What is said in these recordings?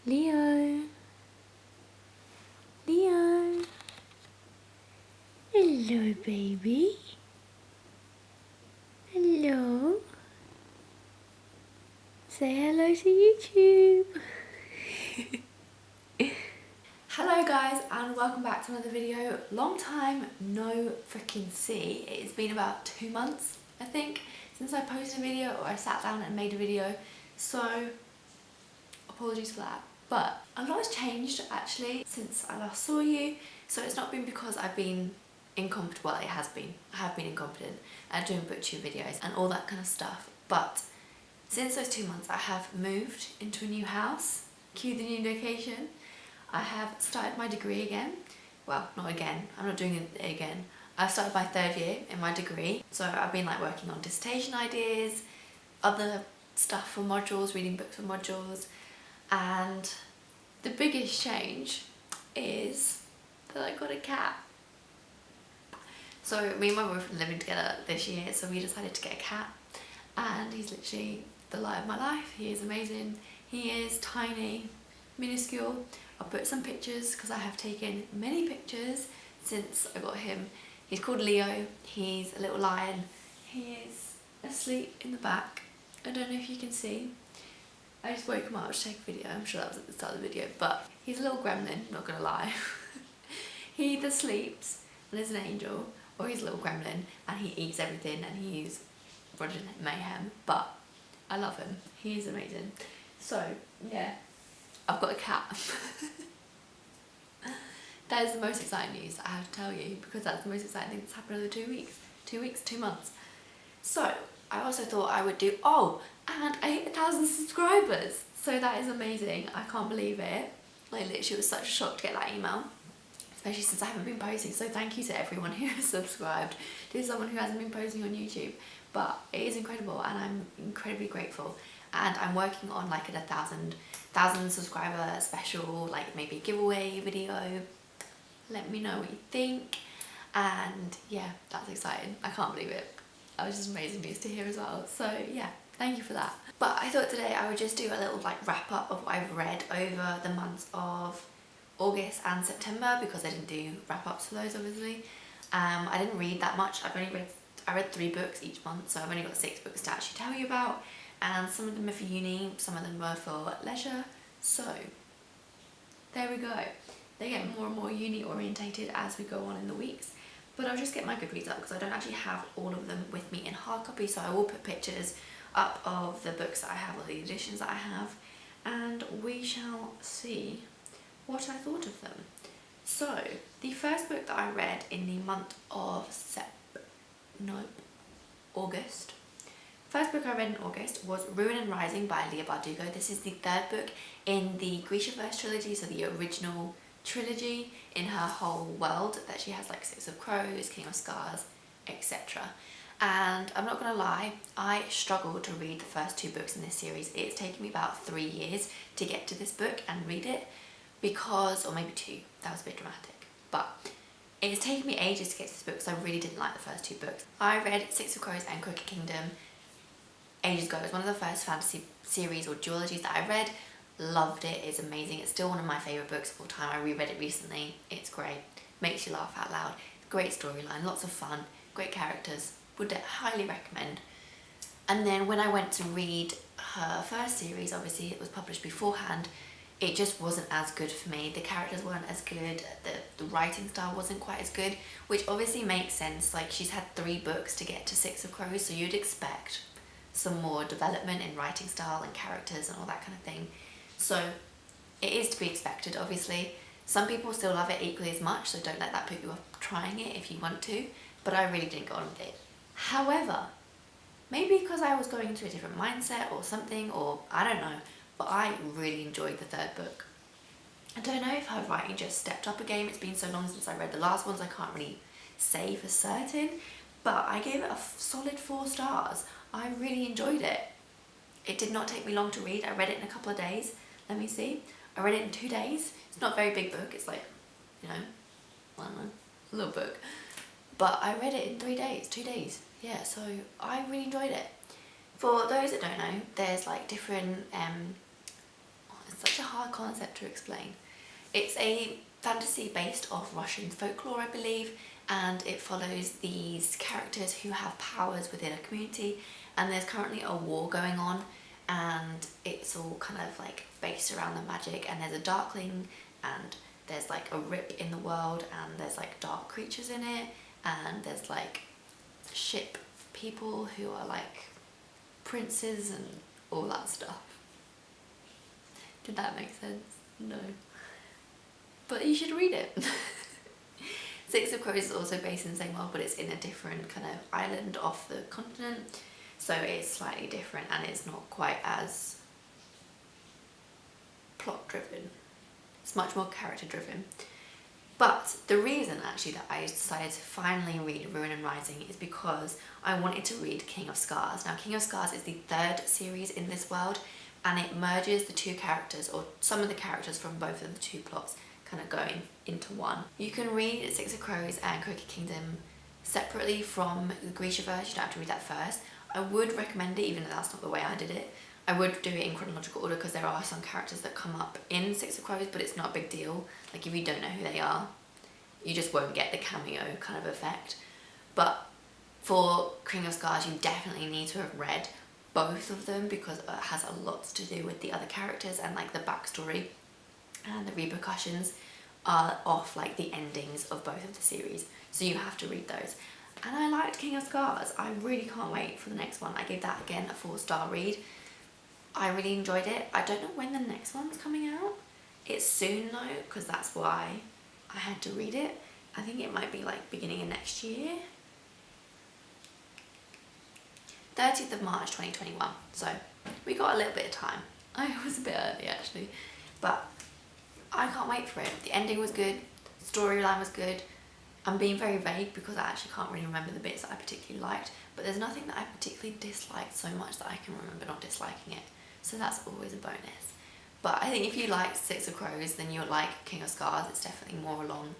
Leo. Leo. Hello, baby. Hello. Say hello to YouTube. Hello guys, and welcome back to another video. Long time no freaking see. It's been about 2 months, I think, since I posted a video or I sat down and made a video. So apologies for that. But a lot has changed actually since I last saw you. So it's not been because I've been incompetent. Well, it has been. I have been incompetent at doing booktube videos and all that kind of stuff. But since those 2 months, I have moved into a new house. Cue the new location. I have started my degree again. Well, not again. I'm not doing it again. I've started my 3rd year in my degree. So I've been like working on dissertation ideas, other stuff for modules, reading books for modules. And the biggest change is that I got a cat. So me and my boyfriend are living together this year, so we decided to get a cat. And he's literally the light of my life. He is amazing. He is tiny, minuscule. I'll put some pictures because I have taken many pictures since I got him. He's called Leo. He's a little lion. He is asleep in the back. I don't know if you can see. I just woke him up to take a video. I'm sure that was at the start of the video, but he's a little gremlin, not gonna lie. He either sleeps and is an angel, or he's a little gremlin and he eats everything and he's running mayhem, but I love him. He is amazing. So yeah, I've got a cat. That is the most exciting news I have to tell you, because that's the most exciting thing that's happened over 2 weeks. 2 weeks, 2 months. So I also thought I would do, and I hit 1,000 subscribers. So that is amazing. I can't believe it. Like literally it was such a shock to get that email, especially since I haven't been posting. So thank you to everyone who has subscribed, to someone who hasn't been posting on YouTube. But it is incredible and I'm incredibly grateful. And I'm working on like a 1,000 subscriber special, like maybe giveaway video. Let me know what you think. And yeah, that's exciting. I can't believe it. That was just amazing news to hear as well. So yeah, thank you for that. But I thought today I would just do a little like wrap up of what I've read over the months of August and September, because I didn't do wrap ups for those obviously. I didn't read that much. I read 3 books each month, so I've only got 6 books to actually tell you about. And some of them are for uni, some of them were for leisure. So there we go. They get more and more uni orientated as we go on in the weeks. But I'll just get my Goodreads up because I don't actually have all of them with me in hard copy, so I will put pictures up of the books that I have, or the editions that I have, and we shall see what I thought of them. So the first book that I read in the month of August. First book I read in August was Ruin and Rising by Leah Bardugo. This is the 3rd book in the Grishaverse trilogy, so the original trilogy in her whole world that she has, like Six of Crows, King of Scars, etc. And I'm not gonna lie, I struggled to read the first 2 books in this series. It's taken me about 3 years to get to this book and read it, because, or maybe 2, that was a bit dramatic, but it's taken me ages to get to this book because I really didn't like the first 2 books. I read Six of Crows and Crooked Kingdom ages ago. It was one of the first fantasy series or duologies that I read. Loved it. It's amazing. It's still one of my favourite books of all time. I reread it recently. It's great. Makes you laugh out loud. Great storyline. Lots of fun. Great characters. Would highly recommend. And then when I went to read her first series, obviously it was published beforehand, it just wasn't as good for me. The characters weren't as good. The writing style wasn't quite as good, which obviously makes sense. Like, she's had 3 books to get to Six of Crows, so you'd expect some more development in writing style and characters and all that kind of thing. So it is to be expected, obviously. Some people still love it equally as much, so don't let that put you off trying it if you want to, but I really didn't get on with it. However, maybe because I was going into a different mindset or something, or I don't know, but I really enjoyed the 3rd book. I don't know if her writing just stepped up a game. It's been so long since I read the last ones, I can't really say for certain, but I gave it a solid 4 stars. I really enjoyed it. It did not take me long to read. I read it in a couple of days. Let me see. I read it in 2 days. It's not a very big book. It's like, you know, I don't know, a little book. But I read it in 3 days, 2 days. Yeah, so I really enjoyed it. For those that don't know, there's like different, it's such a hard hard concept to explain. It's a fantasy based off Russian folklore, I believe, and it follows these characters who have powers within a community, and there's currently a war going on, and it's all kind of like based around the magic, and there's a darkling, and there's like a rip in the world, and there's like dark creatures in it, and there's like ship people who are like princes and all that stuff. Did that make sense? No. But you should read it. Six of Crows is also based in the same world, but it's in a different kind of island off the continent, so it's slightly different and it's not quite as plot driven. It's much more character driven. But the reason actually that I decided to finally read Ruin and Rising is because I wanted to read King of Scars. Now, King of Scars is the third series in this world, and it merges the two characters, or some of the characters from both of the two plots, kind of going into one. You can read Six of Crows and Crooked Kingdom separately from the Grishaverse. You don't have to read that first. I would recommend it, even though that's not the way I did it. I would do it in chronological order because there are some characters that come up in Six of Crows, but it's not a big deal. Like, if you don't know who they are, you just won't get the cameo kind of effect. But for King of Scars, you definitely need to have read both of them because it has a lot to do with the other characters and like the backstory and the repercussions are off like the endings of both of the series. So you have to read those. And I liked King of Scars. I really can't wait for the next one. I gave that again a 4-star read. I really enjoyed it. I don't know when the next one's coming out. It's soon though, because that's why I had to read it. I think it might be like beginning of next year. 30th of March 2021. So we got a little bit of time. I was a bit early actually, but I can't wait for it. The ending was good, storyline was good. I'm being very vague because I actually can't really remember the bits that I particularly liked, but there's nothing that I particularly disliked so much that I can remember not disliking it. So that's always a bonus. But I think if you like Six of Crows, then you'll like King of Scars. It's definitely more along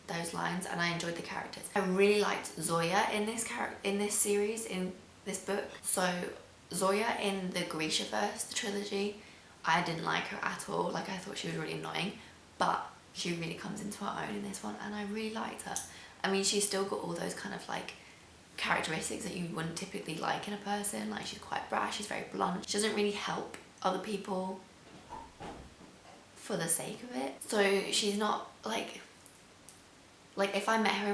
those lines, and I enjoyed the characters. I really liked Zoya in this series, in this book. So Zoya in the Grishaverse, the trilogy, I didn't like her at all. Like, I thought she was really annoying, but she really comes into her own in this one, and I really liked her. I mean, she's still got all those kind of like characteristics that you wouldn't typically like in a person. Like, she's quite brash, she's very blunt. She doesn't really help other people for the sake of it. So she's not like if I met her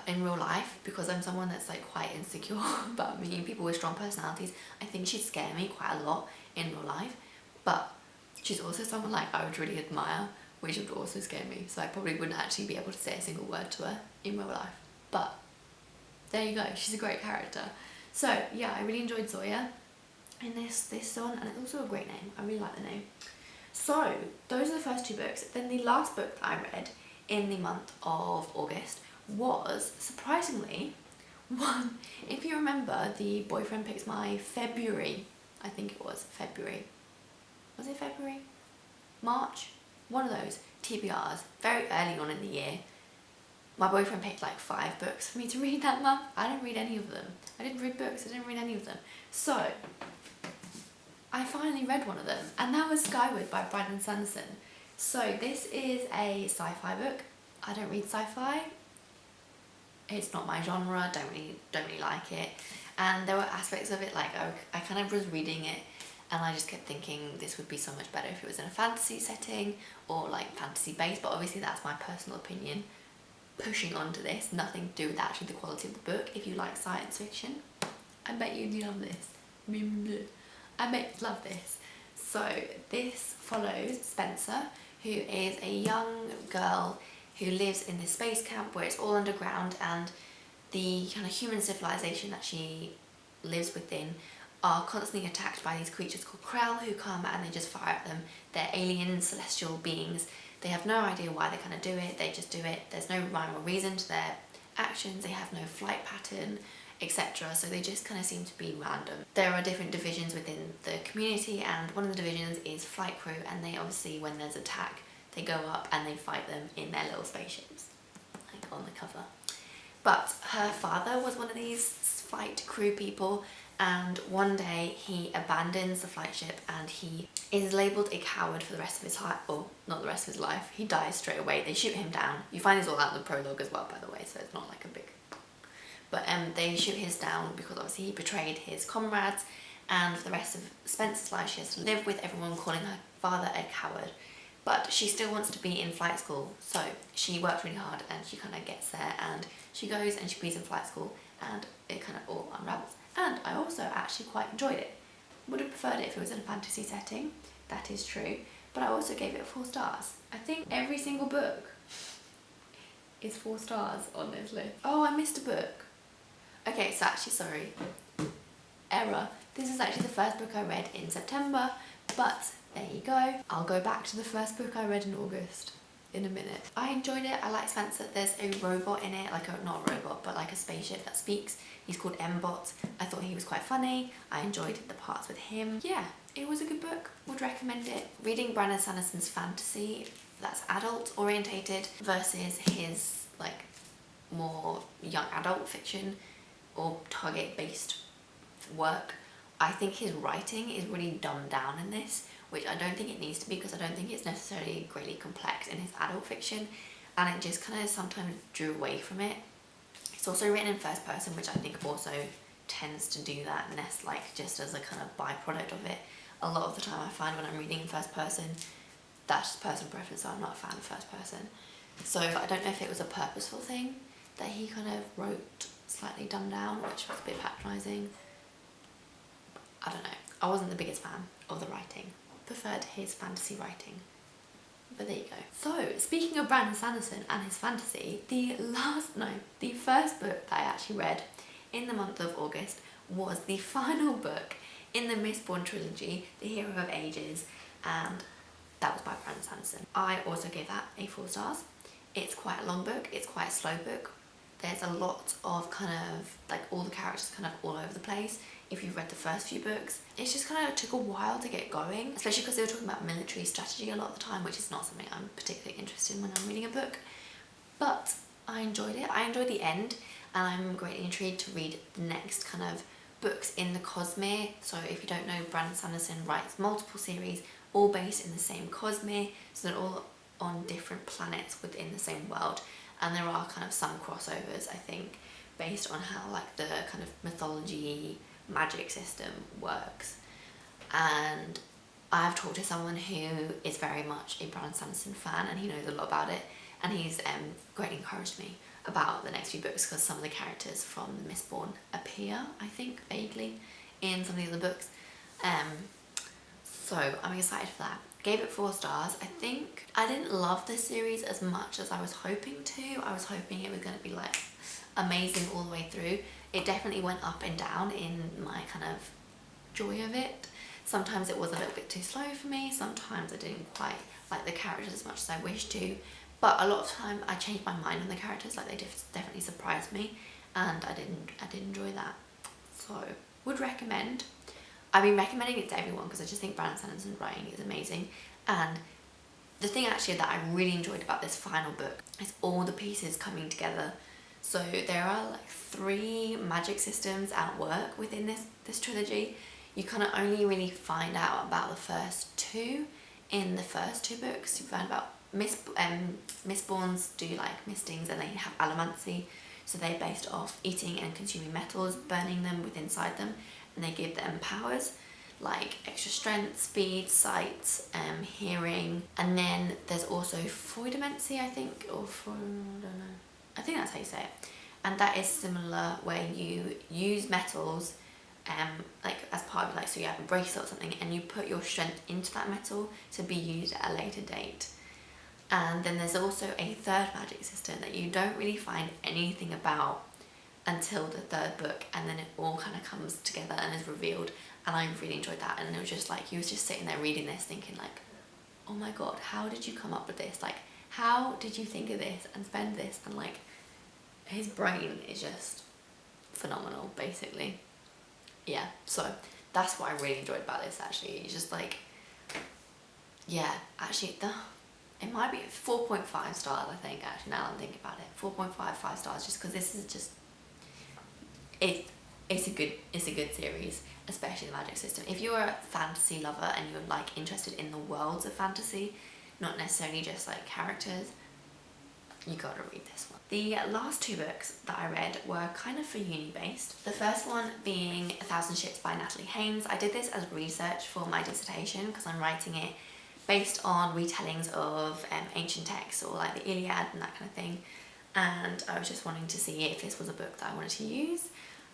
in real life, because I'm someone that's like quite insecure about meeting people with strong personalities, I think she'd scare me quite a lot in real life. But she's also someone like I would really admire, which would also scare me. So I probably wouldn't actually be able to say a single word to her in real life. But there you go, she's a great character. So yeah, I really enjoyed Zoya in this one, and it's also a great name. I really like the name. So those are the first two books. Then the last book that I read in the month of August was, surprisingly, one, if you remember, the Boyfriend Picks My February, I think it was February. Was it February? March? One of those TBRs, very early on in the year. My boyfriend picked like 5 books for me to read that month. I didn't read any of them. I didn't read books, I didn't read any of them. So I finally read one of them, and that was Skyward by Sanderson. So this is a sci-fi book. I don't read sci-fi. It's not my genre, don't really like it. And there were aspects of it, like I kind of was reading it and I just kept thinking this would be so much better if it was in a fantasy setting or like fantasy based, but obviously that's my personal opinion pushing onto this, nothing to do with actually the quality of the book. If you like science fiction, I bet you'd love this. I bet you'd love this. So this follows Spencer, who is a young girl who lives in this space camp where it's all underground, and the kind of human civilization that she lives within are constantly attacked by these creatures called Krell, who come and they just fire at them. They're alien celestial beings. They have no idea why they kind of do it, they just do it. There's no rhyme or reason to their actions, they have no flight pattern, etc. So they just kind of seem to be random. There are different divisions within the community, and one of the divisions is flight crew, and they obviously, when there's attack, they go up and they fight them in their little spaceships, like on the cover. But her father was one of these flight crew people, and one day he abandons the flight ship and he is labelled a coward for the rest of his life, or not the rest of his life, he dies straight away. They shoot him down. You find this all out in the prologue as well, by the way, so it's not like a big... But they shoot his down because obviously he betrayed his comrades, and for the rest of Spencer's life she has to live with everyone calling her father a coward. But she still wants to be in flight school, so she works really hard and she kind of gets there, and she goes and she be in flight school, and it kind of all unravels. And I also actually quite enjoyed it. Would have preferred it if it was in a fantasy setting, that is true, but I also gave it 4 stars. I think every single book is 4 stars on this list. Oh, I missed a book. Okay, so actually, sorry, error. This is actually the first book I read in September, but there you go. I'll go back to the first book I read in August in a minute. I enjoyed it. I like Spencer. There's a robot in it, like a, not a robot, but like a spaceship that speaks. He's called M-Bot. I thought he was quite funny. I enjoyed the parts with him. Yeah, it was a good book. Would recommend it. Reading Brandon Sanderson's fantasy that's adult orientated versus his like more young adult fiction or target based work. I think his writing is really dumbed down in this, which I don't think it needs to be, because I don't think it's necessarily greatly complex in his adult fiction, and it just kind of sometimes drew away from it. It's also written in first person, which I think also tends to do that, and that's like just as a kind of byproduct of it. A lot of the time I find when I'm reading in first person, that's just personal preference, so I'm not a fan of first person. So I don't know if it was a purposeful thing that he kind of wrote slightly dumbed down, which was a bit patronising. I don't know. I wasn't the biggest fan of the writing. Preferred his fantasy writing. But there you go. So, speaking of Brandon Sanderson and his fantasy, the first book that I actually read in the month of August was the final book in the Mistborn trilogy, The Hero of Ages, and that was by Brandon Sanderson. I also gave that a 4 stars. It's quite a long book, it's quite a slow book. There's a lot of kind of, like all the characters kind of all over the place. If you've read the first few books, it just kind of took a while to get going, especially because they were talking about military strategy a lot of the time, which is not something I'm particularly interested in when I'm reading a book. But I enjoyed it. I enjoyed the end, and I'm greatly intrigued to read the next kind of books in the Cosmere. So if you don't know, Brandon Sanderson writes multiple series, all based in the same Cosmere, so they're all on different planets within the same world. And there are kind of some crossovers, I think, based on how like the kind of mythology magic system works. And I've talked to someone who is very much a Brandon Sanderson fan, and he knows a lot about it, and he's greatly encouraged me about the next few books, because some of the characters from the Mistborn appear, I think, vaguely in some of the other books. So I'm excited for that. Gave it 4 stars. I think I didn't love this series as much as I was hoping to. I was hoping it was going to be like amazing all the way through. It definitely went up and down in my kind of joy of it. Sometimes it was a little bit too slow for me. Sometimes I didn't quite like the characters as much as I wished to. But a lot of the time I changed my mind on the characters. Like, they definitely surprised me, and I did enjoy that. So would recommend. I've been recommending it to everyone because I just think Brandon Sanderson's writing is amazing. And the thing actually that I really enjoyed about this final book is all the pieces coming together. So there are like 3 magic systems at work within this trilogy. You kind of only really find out about the first 2 in the first 2 books. You find about Mistborns do like mistings, and they have allomancy. So they're based off eating and consuming metals, burning them with inside them, and they give them powers like extra strength, speed, sight, hearing. And then there's also Freudemancy, I think, or I don't know. I think that's how you say it. And that is similar, where you use metals like as part of, like, so you have a bracelet or something, and you put your strength into that metal to be used at a later date. And then there's also a 3rd magic system that you don't really find anything about until the 3rd book, and then it all kind of comes together and is revealed. And I really enjoyed that. And it was just like, you was just sitting there reading this thinking like, oh my god, how did you come up with this? Like, how did you think of this and spend this? And like, his brain is just phenomenal, basically. Yeah, so that's what I really enjoyed about this, actually. It's just like, yeah, actually it might be 4.5 stars, I think, actually, now that I'm thinking about it. 4.5, 5 stars, just because this is just, it's a good series, especially the magic system. If you're a fantasy lover and you're like interested in the worlds of fantasy, not necessarily just like characters, you gotta read this one. The last two books that I read were kind of for uni based. The first one being 1,000 Ships by Natalie Haynes. I did this as research for my dissertation because I'm writing it based on retellings of ancient texts or like the Iliad and that kind of thing, and I was just wanting to see if this was a book that I wanted to use,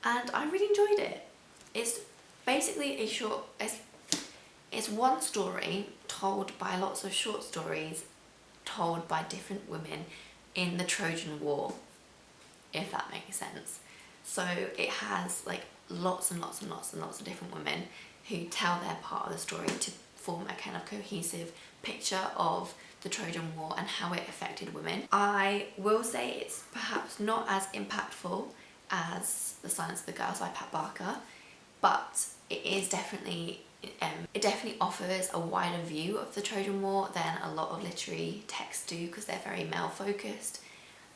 and I really enjoyed it. It's basically a short, it's one story told by lots of short stories told by different women in the Trojan War, if that makes sense. So it has like lots and lots and lots and lots of different women who tell their part of the story to form a kind of cohesive picture of the Trojan War and how it affected women. I will say it's perhaps not as impactful as The Silence of the Girls by Pat Barker, but it is definitely it definitely offers a wider view of the Trojan War than a lot of literary texts do, because they're very male focused,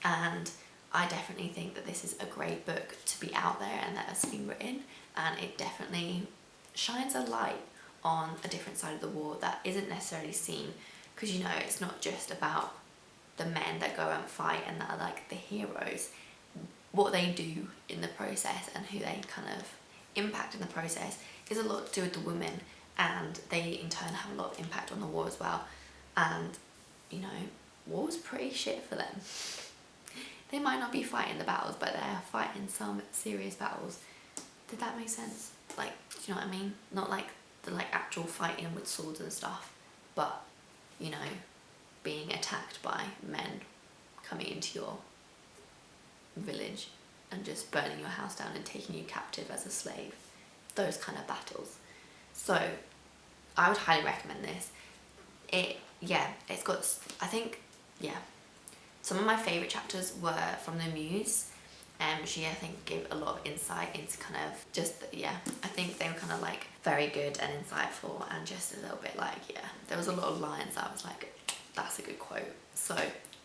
and I definitely think that this is a great book to be out there and that has been written, and it definitely shines a light on a different side of the war that isn't necessarily seen, because you know it's not just about the men that go and fight and that are like the heroes. What they do in the process and who they kind of impact in the process is a lot to do with the women, and they in turn have a lot of impact on the war as well. And you know, war's pretty shit for them. They might not be fighting the battles, but they're fighting some serious battles. Did that make sense? Like, do you know what I mean? Not like the like actual fighting with swords and stuff, but you know, being attacked by men coming into your village and just burning your house down and taking you captive as a slave. Those kind of battles. So I would highly recommend this. It's got, I think, some of my favourite chapters were from the Muse. She, I think, gave a lot of insight into kind of just, I think they were kind of like very good and insightful, and just a little bit like, there was a lot of lines that I was like, that's a good quote. So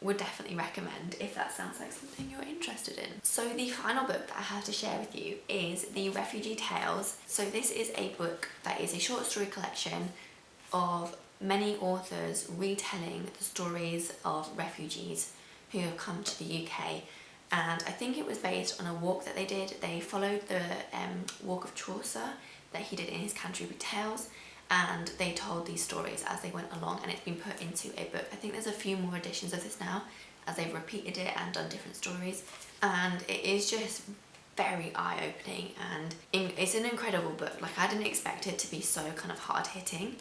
would definitely recommend if that sounds like something you're interested in. So the final book that I have to share with you is the Refugee Tales. So this is a book that is a short story collection of many authors retelling the stories of refugees who have come to the UK. And I think it was based on a walk that they did. They followed the walk of Chaucer that he did in his Canterbury Tales, and they told these stories as they went along, and it's been put into a book. I think there's a few more editions of this now as they've repeated it and done different stories, and it is just very eye-opening, and it's an incredible book. Like, I didn't expect it to be so kind of hard-hitting,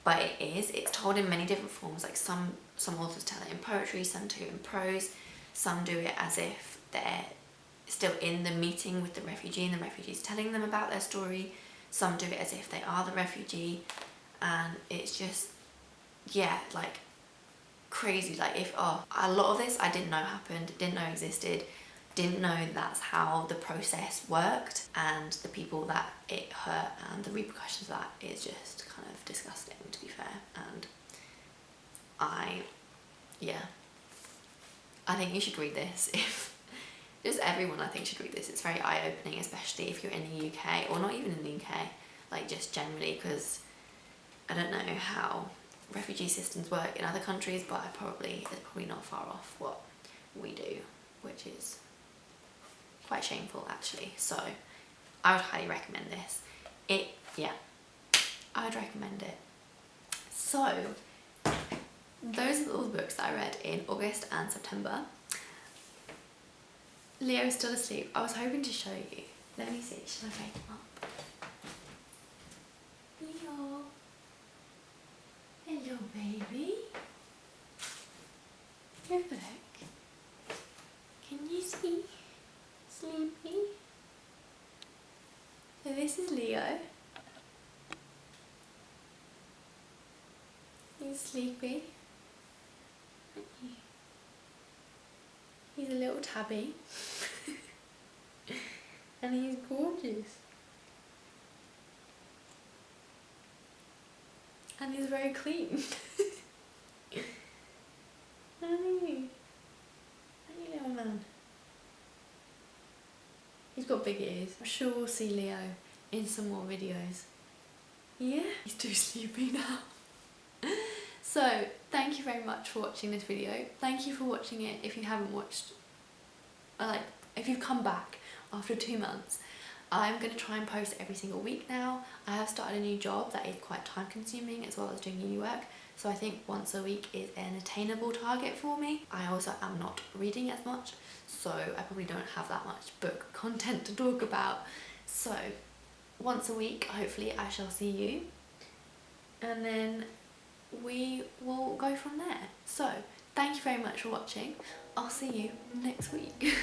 but it is. It's told in many different forms. Like some authors tell it in poetry, some do it in prose, some do it as if they're still in the meeting with the refugee and the refugee's telling them about their story. Some do it as if they are the refugee, and it's just, like crazy. Like, a lot of this I didn't know happened, didn't know existed, didn't know that's how the process worked, and the people that it hurt and the repercussions of that is just kind of disgusting, to be fair. And I think you should read this. If just everyone, I think, should read this. It's very eye-opening, especially if you're in the UK, or not even in the UK, like just generally, because I don't know how refugee systems work in other countries, but it's probably not far off what we do, which is quite shameful actually. So I would highly recommend this. I would recommend it. So those are all the books that I read in August and September. Leo is still asleep. I was hoping to show you. Let me see. Should I wake him up? Leo. Hello, baby. Look. Can you see? Sleepy. So this is Leo. He's sleepy. He's a little tabby. And he's gorgeous. And he's very clean. Honey. Honey, little man. He's got how big it is. I'm sure we'll see Leo in some more videos. Yeah, he's too sleepy now. So, thank you very much for watching this video. Thank you for watching it if you haven't watched, if you've come back after 2 months. I'm going to try and post every single week now. I have started a new job that is quite time consuming as well as doing uni work. So I think once a week is an attainable target for me. I also am not reading as much, so I probably don't have that much book content to talk about. So once a week, hopefully I shall see you. And then we will go from there. So thank you very much for watching. I'll see you next week.